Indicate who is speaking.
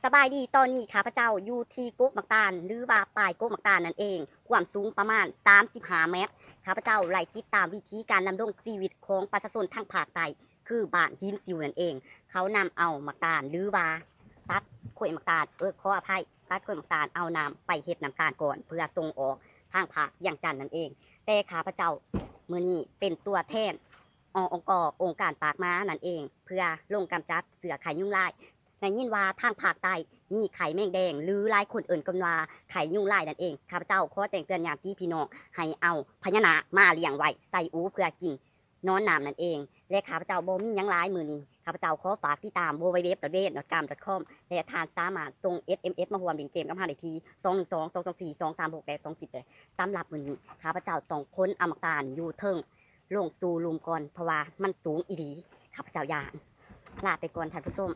Speaker 1: สบายดีตอนนี้ข้าพเจ้าอยู่ที่กุ๊กมักตาลหรือว่าปลายกุ๊กมักตาลนั่นเองความสูงประมาณ35เมตรข้าพเจ้าไล่ติดตามวิธีการดำรงชีวิตของประชาชนทางภาคใต้คือบ้านหินซิวนั่นเองเขานำเอามักตาลหรือว่าตัดขวยมักตาลขออภัยตัดขวยมักตาลเอาน้ำไปเฮ็ดน้ำตาลก่อนเพื่อส่งออกทางภาคอย่างจันทร์นั่นเองแต่ข้าพเจ้ามื้อนี้เป็นตัวแทนองค์การปากม้านั่นเองเพื่อลงกำจัดเสือไข่ยุงลายในยินว่าทางภาคใต้มีไข่แมงแดงหรือหลายคนเอิ่นกันว่าไข่ยุงลายนั่นเองข้าพเจ้าขอแจ้งเตือนญาติพี่น้องให้เอาพญานาคมาเลี้ยงไว้ใส่อูเพื่อกินนอนน้ำนั่นเองและข้าพเจ้าบ่มีหยังหลายมื้อนี้ข้าพเจ้าขอฝากติดตาม www.gam.com และทานสามารถส่ง SMS มาร่วมเล่นเกมกับเฮาได้ที่212 224 236และ20เลยสำหรับมื้อนี้ข้าพเจ้าต้องค้นอมตะอยู่เทิงลงสู่ลุมก่อนเพราะว่ามันสูงอีหลีข้าพเจ้าย่านลาไปก่อนท่านผู้ชม